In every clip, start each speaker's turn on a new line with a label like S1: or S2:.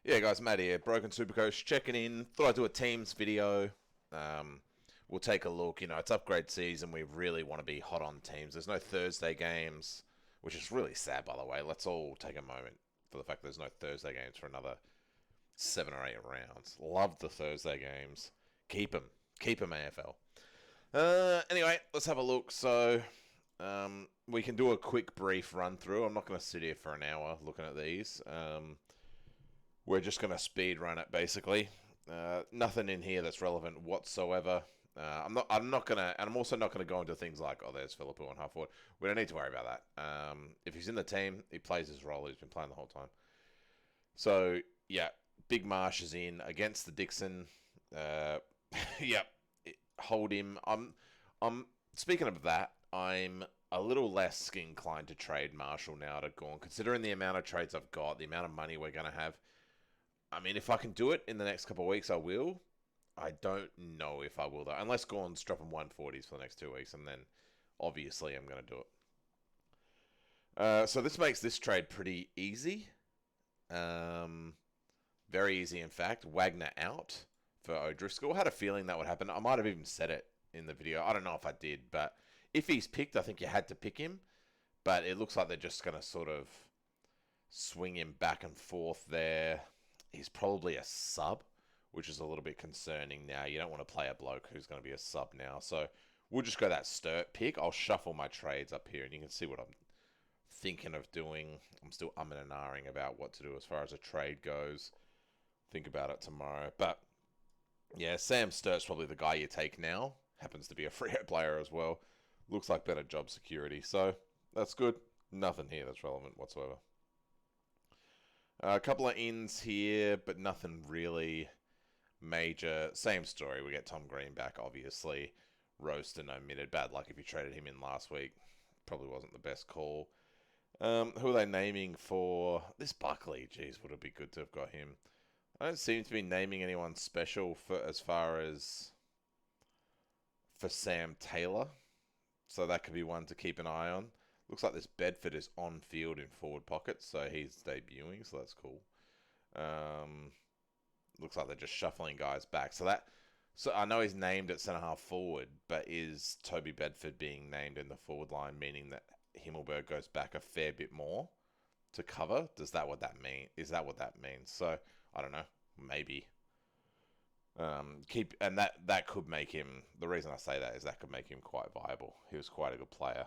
S1: Yeah, guys, Matt here, Broken Supercoach, checking in. Thought I'd do a teams video. We'll take a look. It's upgrade season. We really want to be hot on teams. There's no Thursday games, which is really sad, by the way. Let's all take a moment for the fact that there's no Thursday games for another 7 or 8 rounds. Love the Thursday games. Keep them. Keep them, AFL. Anyway, let's have a look. So, we can do a quick, brief run through. I'm not going to sit here for an hour looking at these. We're just going to speed run it, basically. Nothing in here that's relevant whatsoever. I'm not gonna, and I'm also not gonna go into things like, oh, there's Philippou on half forward. We don't need to worry about that. If he's in the team, he plays his role. He's been playing the whole time. So yeah, Big Marsh is in against the Dixon. Yep, hold him. I'm speaking of that. I'm a little less inclined to trade Marshall now to Gorn, considering the amount of trades I've got, the amount of money we're gonna have. I mean, if I can do it in the next couple of weeks, I will. I don't know if I will, though. Unless Gorn's dropping 140s for the next 2 weeks, and then obviously I'm going to do it. So this makes this trade pretty easy. Very easy, in fact. Wagner out for O'Driscoll. Had a feeling that would happen. I might have even said it in the video. I don't know if I did, but if he's picked, I think you had to pick him. But it looks like they're just going to sort of swing him back and forth there. He's probably a sub, which is a little bit concerning now. You don't want to play a bloke who's going to be a sub now. So we'll just go that Sturt pick. I'll shuffle my trades up here, and you can see what I'm thinking of doing. I'm still umming and ahhing about what to do as far as a trade goes. Think about it tomorrow. But, yeah, Sam Sturt's probably the guy you take now. Happens to be a Freo player as well. Looks like better job security. So that's good. Nothing here that's relevant whatsoever. A couple of ins here, but nothing really major. Same story. We get Tom Green back, obviously. Roasted, omitted. Bad luck if you traded him in last week. Probably wasn't the best call. Who are they naming for this Buckley? Jeez, would it be good to have got him? I don't seem to be naming anyone special for as far as for Sam Taylor. So that could be one to keep an eye on. Looks like this Bedford is on field in forward pockets, so he's debuting, so that's cool. Looks like they're just shuffling guys back. So I know he's named at centre half forward, but is Toby Bedford being named in the forward line, meaning that Himmelberg goes back a fair bit more to cover? Is that what that means? So I don't know. Maybe. That could make him. The reason I say that is that could make him quite viable. He was quite a good player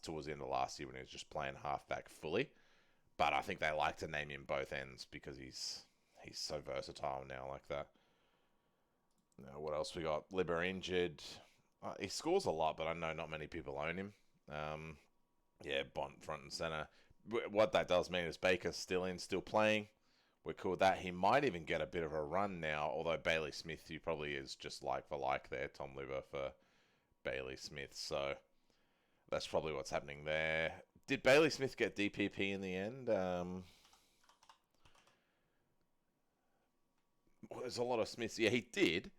S1: towards the end of last year when he was just playing halfback fully. But I think they like to name him both ends because he's so versatile now like that. Now, what else we got? Libber injured. He scores a lot, but I know not many people own him. Yeah, Bont front and centre. What that does mean is Baker's still playing. We're cool with that. He might even get a bit of a run now, although Bailey Smith, he probably is just like for like there. Tom Libber for Bailey Smith. So that's probably what's happening there. Did Bailey Smith get DPP in the end? There's a lot of Smiths. Yeah, he did.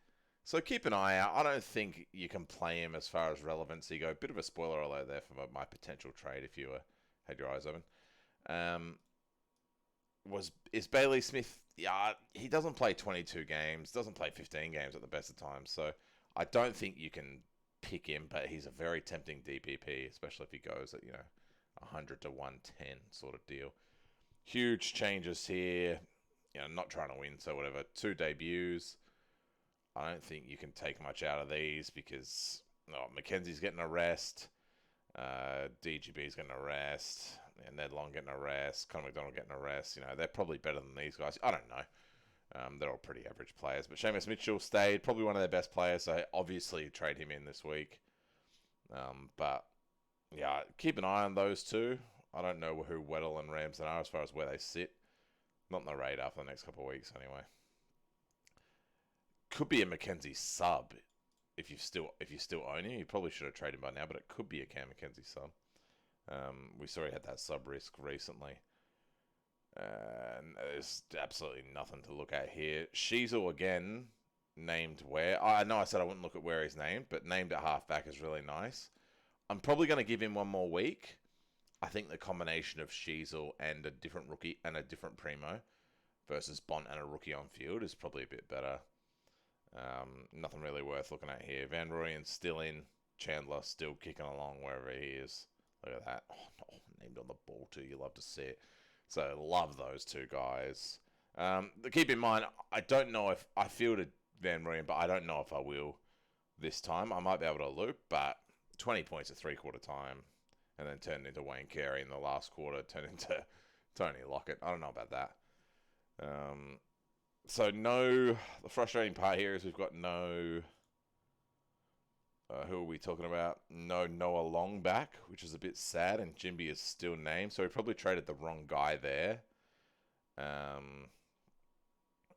S1: So keep an eye out. I don't think you can play him as far as relevancy go. Bit of a spoiler alert there for my potential trade if you had your eyes open. Is Bailey Smith? Yeah, he doesn't play 22 games. Doesn't play 15 games at the best of times. So I don't think you can pick him. But he's a very tempting DPP, especially if he goes at 100 to 110 sort of deal. Huge changes here. Not trying to win, so whatever. 2 debuts. I don't think you can take much out of these because Mackenzie's getting a rest. DGB's getting a rest. Ned Long getting a rest. Conor McDonald getting a rest. They're probably better than these guys. I don't know. They're all pretty average players. But Seamus Mitchell stayed. Probably one of their best players, so obviously trade him in this week. But, yeah, keep an eye on those two. I don't know who Weddle and Ramsden are as far as where they sit. Not on the radar for the next couple of weeks, anyway. Could be a Mackenzie sub if you still own him. You probably should have traded him by now, but it could be a Cam Mackenzie sub. We saw he had that sub risk recently. There's absolutely nothing to look at here. Sheasel again named where. I know I said I wouldn't look at where he's named, but named at halfback is really nice. I'm probably going to give him one more week. I think the combination of Sheasel and a different rookie and a different primo versus Bont and a rookie on field is probably a bit better. Nothing really worth looking at here. Van Rooyen's still in. Chandler still kicking along wherever he is. Look at that. Oh, no, named on the ball too. You love to see it. So love those two guys. Keep in mind, I don't know if I fielded Van Rooyen, but I don't know if I will this time. I might be able to loop, but 20 points at three-quarter time and then turned into Wayne Carey in the last quarter, turned into Tony Lockett. I don't know about that. So the frustrating part here is we've got no, who are we talking about? No Noah Long back, which is a bit sad, and Jimby is still named, so we probably traded the wrong guy there.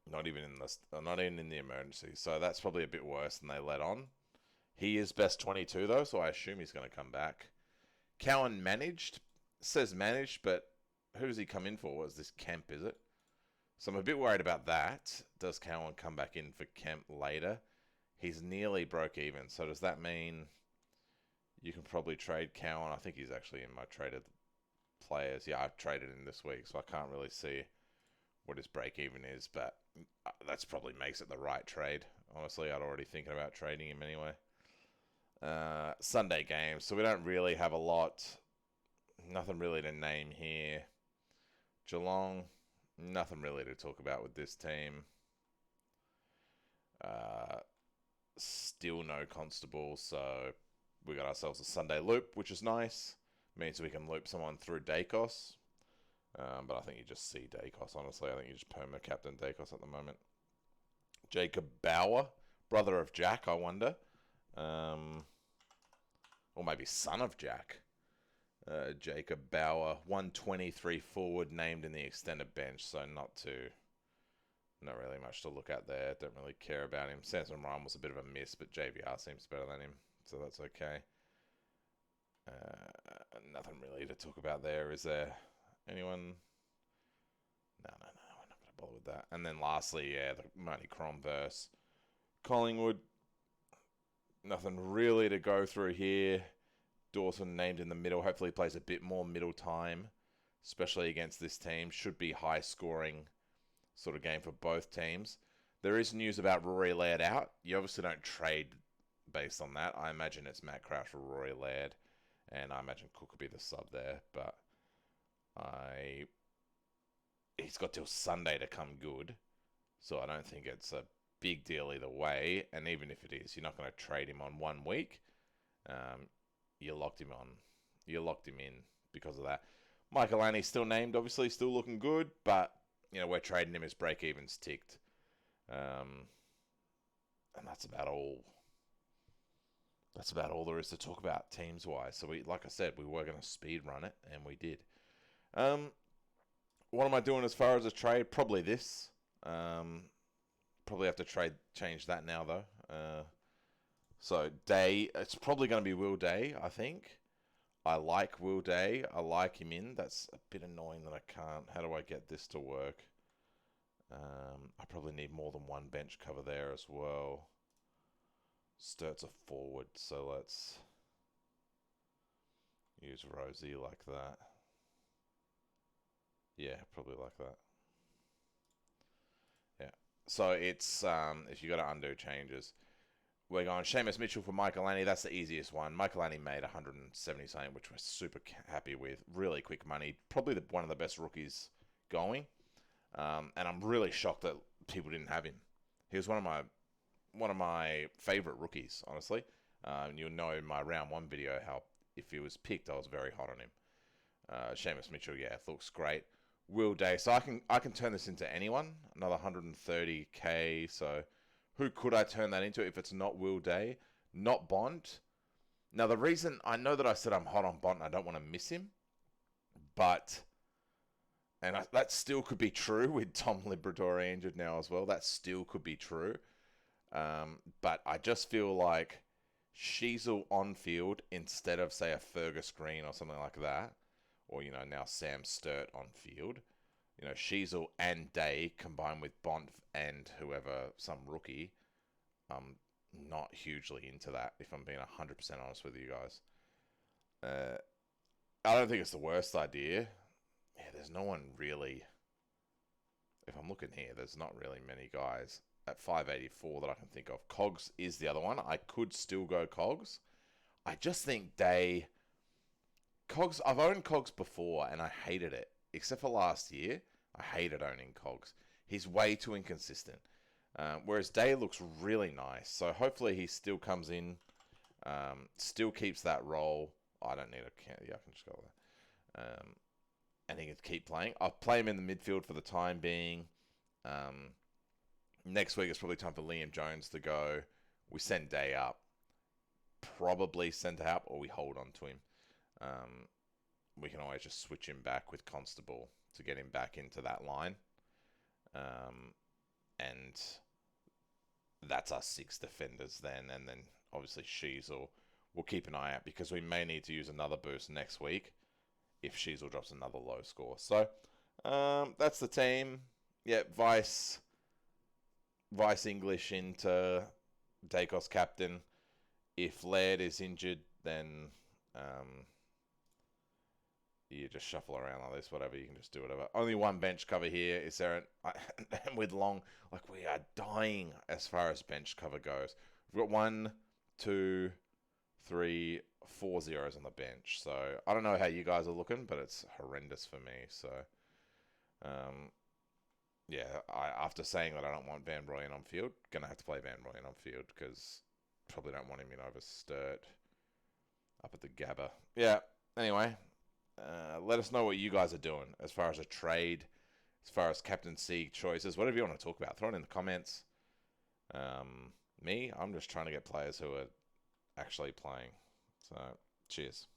S1: Not even in the emergency, so that's probably a bit worse than they let on. He is best 22 though, so I assume he's going to come back. Cowan says managed, but who does he come in for? What is this, Kemp, is it? So I'm a bit worried about that. Does Cowan come back in for Kemp later? He's nearly broke even, so does that mean you can probably trade Cowan? I think he's actually in my traded players. Yeah, I've traded him this week, so I can't really see what his break even is, but that's probably makes it the right trade. Honestly, I'd already thinking about trading him anyway. Sunday games, so we don't really have a lot. Nothing really to name here. Geelong, nothing really to talk about with this team. Still no Constable, so we got ourselves a Sunday loop, which is nice. Means we can loop someone through Dacos. But I think you just see Dacos, honestly. I think you just perma captain Dacos at the moment. Jacob Bauer, brother of Jack, I wonder. Or maybe son of Jack. Jacob Bauer, 123 forward, named in the extended bench, so not really much to look at there. Don't really care about him. Samson Ryan was a bit of a miss, but JVR seems better than him, so that's okay. Nothing really to talk about there, is there? Anyone? No, we're not going to bother with that. And then lastly, the Marty Crom verse. Collingwood, nothing really to go through here. Dawson named in the middle. Hopefully plays a bit more middle time, especially against this team. Should be high scoring sort of game for both teams. There is news about Rory Laird out. You obviously don't trade based on that. I imagine it's Matt Crouch for Rory Laird, and I imagine Cook could be the sub there, but he's got till Sunday to come good, so I don't think it's a big deal either way. And even if it is, you're not going to trade him on 1 week. You locked him in because of that. Michael Annie's still named, obviously, still looking good, but we're trading him as break even's ticked, and that's about all. That's about all there is to talk about teams wise. So like I said, we were going to speed run it, and we did. What am I doing as far as a trade? Probably this. Probably have to change that now though. So Day, it's probably going to be Will Day, I think. I like Will Day. I like him in. That's a bit annoying that I can't. How do I get this to work? I probably need more than one bench cover there as well. Sturt's a forward, so let's use Rosie like that. Yeah, probably like that. Yeah. So it's, if you got to undo changes, we're going Seamus Mitchell for Michael Annie. That's the easiest one. Michael Annie made 170 something, which we're super happy with. Really quick money. Probably one of the best rookies going. And I'm really shocked that people didn't have him. He was one of my favorite rookies, honestly. You'll know in my round one video how if he was picked, I was very hot on him. Seamus Mitchell, yeah, looks great. Will Day, so I can turn this into anyone. Another 130k. So who could I turn that into if it's not Will Day? Not Bond. Now the reason I know that I said I'm hot on Bond, and I don't want to miss him, but that still could be true with Tom Liberatore injured now as well. That still could be true. But I just feel like Sheasel on field instead of, say, a Fergus Green or something like that, or, now Sam Sturt on field. Sheasel and Day combined with Bont and whoever, some rookie. I'm not hugely into that, if I'm being 100% honest with you guys. I don't think it's the worst idea. Yeah, there's no one really if I'm looking here, there's not really many guys at 584 that I can think of. Cogs is the other one. I could still go Cogs. I just think Cogs, I've owned Cogs before and I hated it. Except for last year, I hated owning Cogs. He's way too inconsistent. Whereas Day looks really nice. So hopefully he still comes in, still keeps that role. I don't need a count. Yeah, I can just go there. And he can keep playing. I'll play him in the midfield for the time being. Next week it's probably time for Liam Jones to go. We send Day up. Probably centre half, or we hold on to him. We can always just switch him back with Constable to get him back into that line. And that's our 6 defenders then. And then obviously Sheasel, we'll keep an eye out because we may need to use another boost next week if Sheasel drops another low score. So that's the team. Yeah, Vice English into Dacos captain. If Laird is injured, then you just shuffle around like this, whatever. You can just do whatever. Only one bench cover here. Is there and with Long, like we are dying as far as bench cover goes. We've got 1, 2, 3, 4 zeros on the bench. So I don't know how you guys are looking, but it's horrendous for me. So yeah, after saying that I don't want Van Broyen on field, gonna have to play Van Broyen on field because probably don't want him in over Sturt up at the Gabba. Yeah. Anyway. Let us know what you guys are doing as far as a trade, as far as captaincy choices, whatever you want to talk about. Throw it in the comments. I'm just trying to get players who are actually playing. So, cheers.